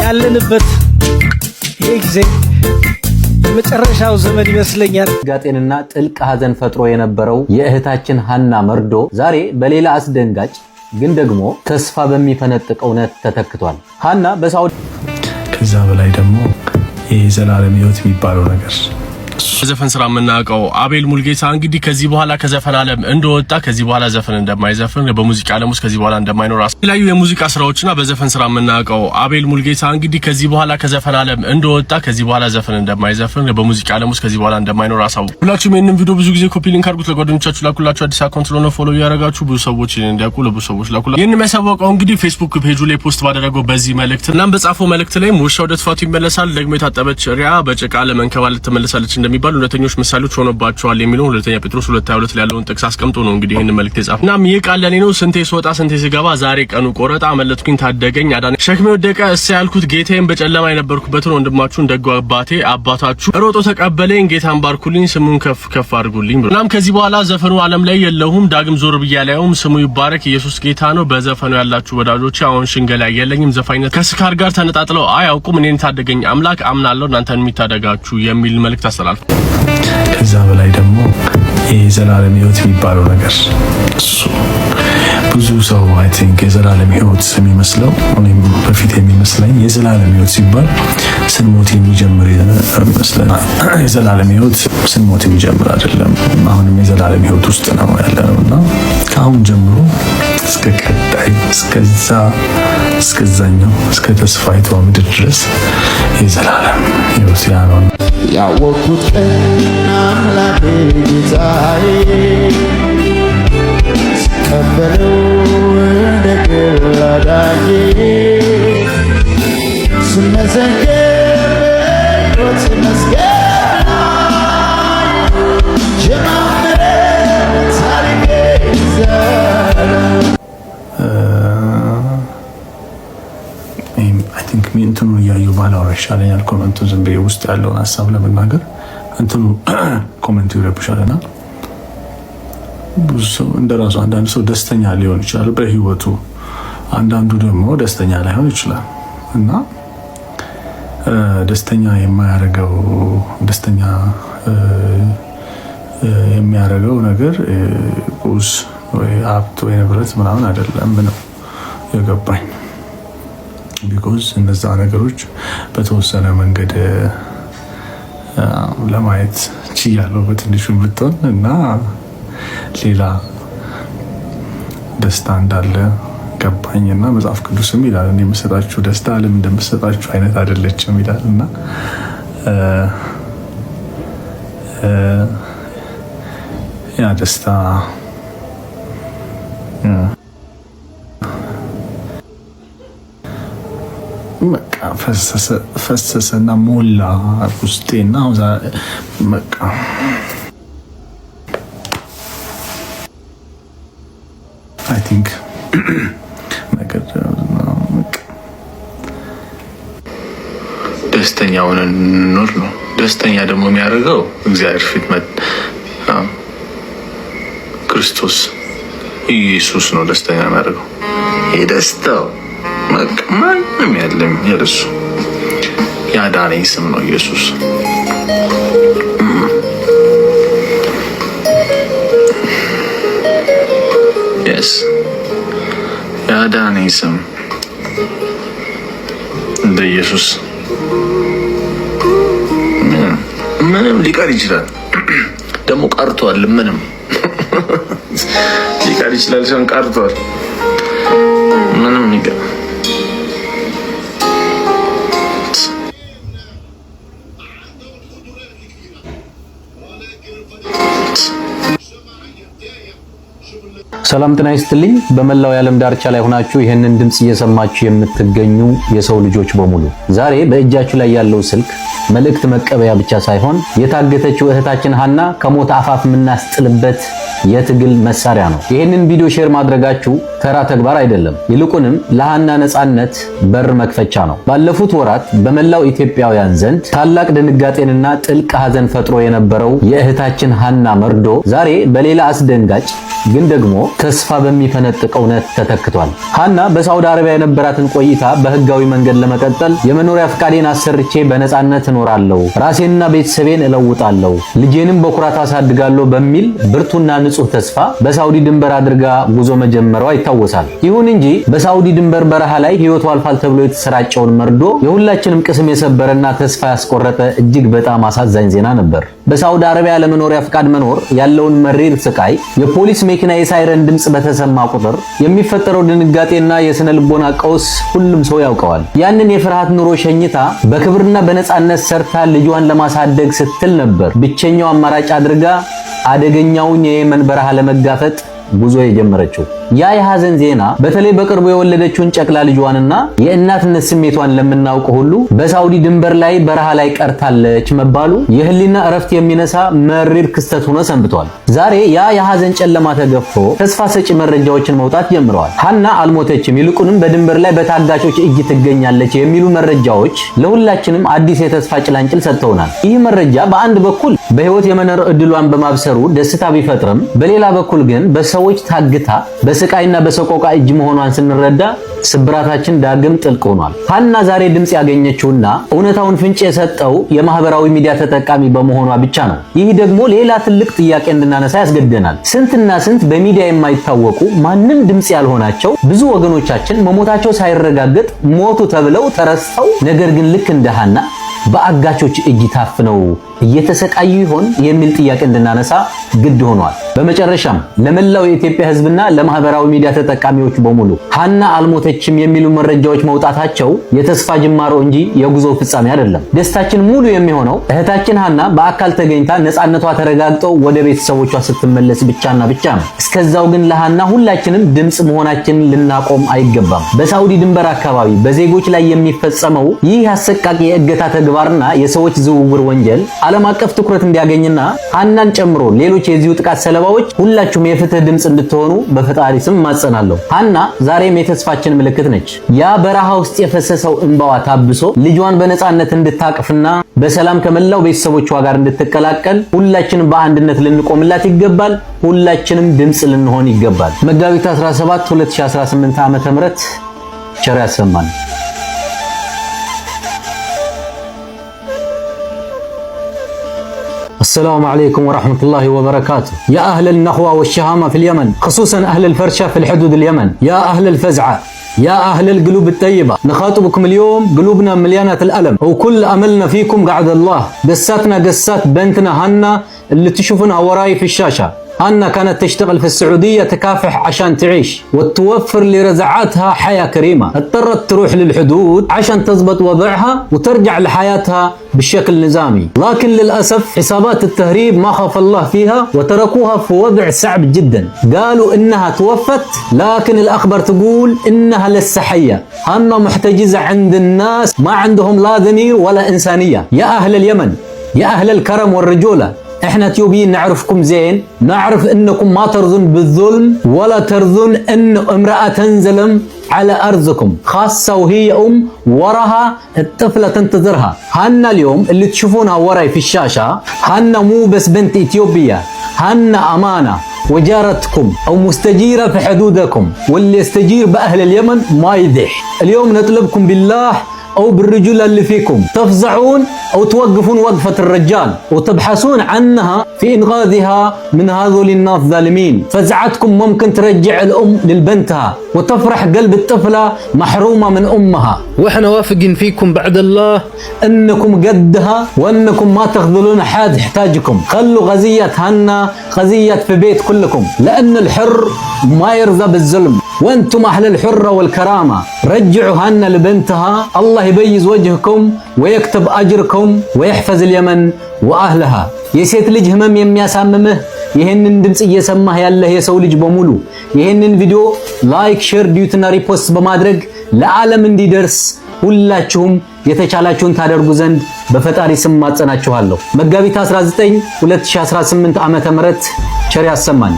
ያለንበት ይሄ ጊዜ የመጨረሻው ዘመን ይመስለኛል። ጋጤንና ጥልቅ ሐዘን ፈጥሮ የነበረው የእህታችን ሐና መርዶ ዛሬ በሌላ አስደንጋጭ ግን ደግሞ ተስፋ በሚፈነጥቅ እውነት ተተክቷል። ሐና በሳውዲ ከዛ በላይ ደግሞ የዘላለም ሕይወት የሚባለው ነገር ዘፈን ስራ የምናውቀው አቤል ሙልጌታ እንግዲህ ከዚህ በኋላ ከዘፈን ዓለም እንደወጣ ከዚህ በኋላ ዘፈን እንደማይዘፍን በሙዚቃ ዓለም ውስጥ ከዚህ በኋላ እንደማይኖር የተለያዩ የሙዚቃ ስራዎችና በዘፈን ስራ የምናውቀው አቤል ሙልጌታ እንግዲህ ከዚህ በኋላ ከዘፈን ዓለም እንደወጣ ከዚህ በኋላ ዘፈን እንደማይዘፍን በሙዚቃ ዓለም ውስጥ ከዚህ በኋላ እንደማይኖር አሳውቁ። ሁላችሁም ይሄንን ቪዲዮ ብዙ ጊዜ ኮፒ ሊንክ አድርጉት፣ ለጓደኞቻችሁ ላኩላችሁ። አዲስ አካውንት ለሆነ ፎሎ ያደረጋችሁ ብዙ ሰዎች እንዲያውቁ ለብዙ ሰዎች ላኩላችሁ። ይሄንን የሚያሳውቀው እንግዲህ ፌስቡክ ፔጁ ላይ ፖስት ባደረገው በዚህ መልእክት እናም በጻፈው መልእክት ላይ ውሻ ወደ ጥፋቱ ይመለሳል፣ ደግሞ የታጠበች ሪያ በጭቃ ለመንከባለል ትመለሳለች እንደሚባል ሁለተኞች ምሳሌዎች ሆነባቸዋል የሚለው ሁለተኛ ጴጥሮስ 2:22 ላይ ያለውን ጥቅስ አስቀምጦ ነው እንግዲህ ይሄን መልእክት የጻፈው። እናም ይሄ ቃል ለኔ ነው። ስንቴ ስወጣ ስንቴ ስገባ ዛሬ ቀኑ ቆረጣ አመለጥኩኝ፣ ታደገኝ፣ አዳነኝ፣ ሸክሜ ወደቀ እሰ ያልኩት ጌታዬን በጨለማ የነበርኩበትን ወንድማችሁን ደጉ አባቴ አባታችሁ ሮጦ ተቀበለኝ፣ ጌታን ባርኩልኝ፣ ስሙን ከፍ ከፍ አድርጉልኝ ብሎ እናም ከዚህ በኋላ ዘፈኑ ዓለም ላይ የለሁም፣ ዳግም ዞር ብያ ላይውም፣ ስሙ ይባረክ፣ ኢየሱስ ጌታ ነው። በዘፈኑ ያላችሁ ወዳጆቼ አሁን ሽንገላ የለኝም፣ ዘፋኝነት ከስካር ጋር ተነጣጥለው አያውቁም፣ እኔን ታደገኝ አምላክ አምናለሁ፣ እናንተን የሚታደጋችሁ የሚል መልእክት አስተላልፉ። ከዛ በላይ ደግሞ የዘላለም ሕይወት የሚባለው ነገር እሱ ብዙ ሰው አይ ቲንክ የዘላለም ሕይወት የሚመስለው እኔም በፊት የሚመስለኝ የዘላለም ሕይወት ሲባል ስንሞት የሚጀምር ይመስላል። የዘላለም ሕይወት ስንሞት የሚጀምር አይደለም። አሁንም የዘላለም ሕይወት ውስጥ ነው ያለነውና ከአሁን ጀምሮ እስከ ቀጣይ እስከዛኛው እስከ ተስፋይቷ ምድር ድረስ የዘላለም ሕይወት ያለው ያወቅኩት ቀን አምላኬ ጌታዬ ስቀበለው እንደ ግል አዳኜ ስመዘገብ በሕይወት መስገን ጀማምሬ ታሪኬ አይ ቲንክ እንትኑ እያየሁ ባላወራ ይሻለኛል። ኮመንቱ ዝም ብዬ ውስጥ ያለውን ሀሳብ ለመናገር እንትኑ ኮመንቱ ይረብሻልና ብዙ ሰው እንደራሱ አንዳንድ ሰው ደስተኛ ሊሆን ይችላል በህይወቱ፣ አንዳንዱ ደግሞ ደስተኛ ላይሆን ይችላል እና ደስተኛ የሚያደርገው ነገር ቁስ ወይ ሀብት ወይ ንብረት ምናምን አይደለም ነው የገባኝ። ቢኮዝ እነዛ ነገሮች በተወሰነ መንገድ ለማየት ችያለሁ በትንሹ ብትሆን እና ሌላ ደስታ እንዳለ ገባኝና መጽሐፍ ቅዱስም ይላል እኔ የምሰጣችሁ ደስታ ዓለም እንደምሰጣችሁ አይነት አይደለችም ይላል እና ያ ደስታ በቃ ፈሰሰና ሞላ ውስጤና በቃ አይ ቲንክ ነገር ደስተኛ ሆነን እንኖር ነው። ደስተኛ ደግሞ የሚያደርገው እግዚአብሔር ፊት ክርስቶስ ኢየሱስ ነው ደስተኛ የሚያደርገው። የደስታው ማንም ያለም የለሱ ያዳነኝ ስም ነው ኢየሱስ። yes ያዳነኝ ስም እንደ ኢየሱስ ምንም ሊቀር ይችላል። ደግሞ ቀርቷል። ምንም ሊቀር ይችላል ሲሆን ቀርቷል። ምንም ይቀር ሰላም ጤና ይስጥልኝ። በመላው የዓለም ዳርቻ ላይ ሆናችሁ ይህንን ድምጽ እየሰማችሁ የምትገኙ የሰው ልጆች በሙሉ ዛሬ በእጃችሁ ላይ ያለው ስልክ መልእክት መቀበያ ብቻ ሳይሆን የታገተችው እህታችን ሐና ከሞት አፋፍ የምናስጥልበት የትግል መሳሪያ ነው። ይህንን ቪዲዮ ሼር ማድረጋችሁ ተራ ተግባር አይደለም። ይልቁንም ለሃና ነጻነት በር መክፈቻ ነው። ባለፉት ወራት በመላው ኢትዮጵያውያን ዘንድ ታላቅ ድንጋጤንና ጥልቅ ሐዘን ፈጥሮ የነበረው የእህታችን ሃና መርዶ ዛሬ በሌላ አስደንጋጭ ግን ደግሞ ተስፋ በሚፈነጥቅ እውነት ተተክቷል። ሃና በሳውዲ አረቢያ የነበራትን ቆይታ በህጋዊ መንገድ ለመቀጠል የመኖሪያ ፍቃዴን አሰርቼ በነጻነት እኖራለሁ፣ ራሴንና ቤተሰቤን እለውጣለሁ፣ ልጄንም በኩራት አሳድጋለሁ በሚል ብርቱና ንጹህ ተስፋ በሳውዲ ድንበር አድርጋ ጉዞ መጀመሯ ይታወሳል። ይሁን እንጂ በሳውዲ ድንበር በረሃ ላይ ህይወቱ አልፋል ተብሎ የተሰራጨውን መርዶ የሁላችንም ቅስም የሰበረና ተስፋ ያስቆረጠ እጅግ በጣም አሳዛኝ ዜና ነበር። በሳውዲ አረቢያ ለመኖሪያ ፍቃድ መኖር ያለውን መሪር ስቃይ የፖሊስ መኪና የሳይረን ድምጽ በተሰማ ቁጥር የሚፈጠረው ድንጋጤና የስነ ልቦና ቀውስ ሁሉም ሰው ያውቀዋል። ያንን የፍርሃት ኑሮ ሸኝታ በክብርና በነጻነት ሰርታ ልጇን ለማሳደግ ስትል ነበር ብቸኛው አማራጭ አድርጋ አደገኛውን የየመን በረሃ ለመጋፈጥ ጉዞ የጀመረችው። ያ የሐዘን ዜና በተለይ በቅርቡ የወለደችውን ጨቅላ ልጇንና የእናትነት ስሜቷን ለምናውቅ ሁሉ በሳውዲ ድንበር ላይ በረሃ ላይ ቀርታለች መባሉ የህሊና እረፍት የሚነሳ መሪር ክስተት ሆኖ ሰንብቷል። ዛሬ ያ የሐዘን ጨለማ ተገፎ ተስፋ ሰጪ መረጃዎችን መውጣት ጀምረዋል። ሃና አልሞተችም፣ ይልቁንም በድንበር ላይ በታጋቾች እጅ ትገኛለች የሚሉ መረጃዎች ለሁላችንም አዲስ የተስፋ ጭላንጭል ሰጥተውናል። ይህ መረጃ በአንድ በኩል በህይወት የመኖር እድሏን በማብሰሩ ደስታ ቢፈጥርም፣ በሌላ በኩል ግን በሰዎች ታግታ በስቃይና በሰቆቃ እጅ መሆኗን ስንረዳ ስብራታችን ዳግም ጥልቅ ሆኗል። ሃና ዛሬ ድምጽ ያገኘችውና እውነታውን ፍንጭ የሰጠው የማህበራዊ ሚዲያ ተጠቃሚ በመሆኗ ብቻ ነው። ይህ ደግሞ ሌላ ትልቅ ጥያቄ እንድናነሳ ያስገድደናል። ስንትና ስንት በሚዲያ የማይታወቁ ማንም ድምጽ ያልሆናቸው ብዙ ወገኖቻችን መሞታቸው ሳይረጋገጥ ሞቱ ተብለው ተረስተው፣ ነገር ግን ልክ እንደ ሃና በአጋቾች እጅ ታፍነው እየተሰቃዩ ይሆን የሚል ጥያቄ እንድናነሳ ግድ ሆኗል። በመጨረሻም ለመላው የኢትዮጵያ ሕዝብና ለማህበራዊ ሚዲያ ተጠቃሚዎች በሙሉ ሃና አልሞተችም የሚሉ መረጃዎች መውጣታቸው የተስፋ ጅማሮ እንጂ የጉዞ ፍጻሜ አይደለም። ደስታችን ሙሉ የሚሆነው እህታችን ሃና በአካል ተገኝታ ነጻነቷ ተረጋግጦ ወደ ቤተሰቦቿ ስትመለስ ብቻና ብቻ ነው። እስከዛው ግን ለሃና ሁላችንም ድምጽ መሆናችንን ልናቆም አይገባም። በሳውዲ ድንበር አካባቢ በዜጎች ላይ የሚፈጸመው ይህ አሰቃቂ የእገታ ተግባርና የሰዎች ዝውውር ወንጀል ዓለም አቀፍ ትኩረት እንዲያገኝና ሃናን ጨምሮ ሌሎች የዚሁ ጥቃት ሰለባዎች ሁላችሁም የፍትህ ድምጽ እንድትሆኑ በፈጣሪ ስም ማጸናለሁ። ሃና ዛሬም የተስፋችን ምልክት ነች። ያ በረሃ ውስጥ የፈሰሰው እንባዋ ታብሶ ልጇን በነጻነት እንድታቅፍና በሰላም ከመላው ቤተሰቦቿ ጋር እንድትቀላቀል ሁላችንም በአንድነት ልንቆምላት ይገባል። ሁላችንም ድምጽ ልንሆን ይገባል። መጋቢት 17 2018 ዓ.ም ቸር ያሰማን። السلام عليكم ورحمة الله وبركاته. يا أهل النخوة والشهامة في اليمن، خصوصا أهل الفرشة في الحدود اليمن، يا أهل الفزعة، يا أهل القلوب الطيبة، نخاطبكم اليوم قلوبنا مليانة الألم وكل أملنا فيكم قعد الله. قصتنا قصات بنتنا هنا اللي تشوفونها وراي في الشاشة. هنا كانت تشتغل في السعودية تكافح عشان تعيش وتوفر لرزعاتها حياة كريمة، اضطرت تروح للحدود عشان تضبط وضعها وترجع لحياتها بشكل نظامي، لكن للأسف حسابات التهريب ما خاف الله فيها وتركوها في وضع صعب جدا. قالوا إنها توفت، لكن الأخبار تقول إنها لسه حية. هنا محتجزة عند الناس ما عندهم لا ضمير ولا إنسانية. يا أهل اليمن، يا أهل الكرم والرجولة، احنا اثيوبيين نعرفكم زين، نعرف انكم ما ترضون بالظلم ولا ترضون ان امرأة تنزلم على ارضكم، خاصة وهي وراها الطفلة تنتظرها. هنا اليوم اللي تشوفونها وراي في الشاشة هنا مو بس بنت اثيوبية، هنا امانة وجارتكم او مستجيرة في حدودكم، واللي يستجير باهل اليمن ما يذح. اليوم نطلبكم بالله أو بالرجولة اللي فيكم تفزعون أو توقفون وقفة الرجال وتبحثون عنها في إنقاذها من هذول الناس الظالمين. فزعتكم ممكن ترجع الأم للبنتها وتفرح قلب الطفلة محرومة من أمها، وإحنا واثقين فيكم بعد الله أنكم قدها وأنكم ما تخذلون حد يحتاجكم. خلوا غزية هنا غزية في بيت كلكم، لأن الحر ما يرضى بالظلم، وأنتم أهل الحرة والكرامة. رجعوا هنا لبنتها، الله يبيز وجهكم ويكتب أجركم ويحفظ اليمن وأهلها. የሴት ልጅ ህመም የሚያሳምምህ ይሄንን ድምጽ እየሰማህ ያለህ የሰው ልጅ በሙሉ ይሄንን ቪዲዮ ላይክ፣ ሼር፣ ዲዩትና ሪፖስት በማድረግ ለዓለም እንዲደርስ ሁላችሁም የተቻላችሁን ታደርጉ ዘንድ በፈጣሪ ስም ማጸናችኋለሁ። መጋቢት 19 2018 ዓ.ም ቸር ያሰማን።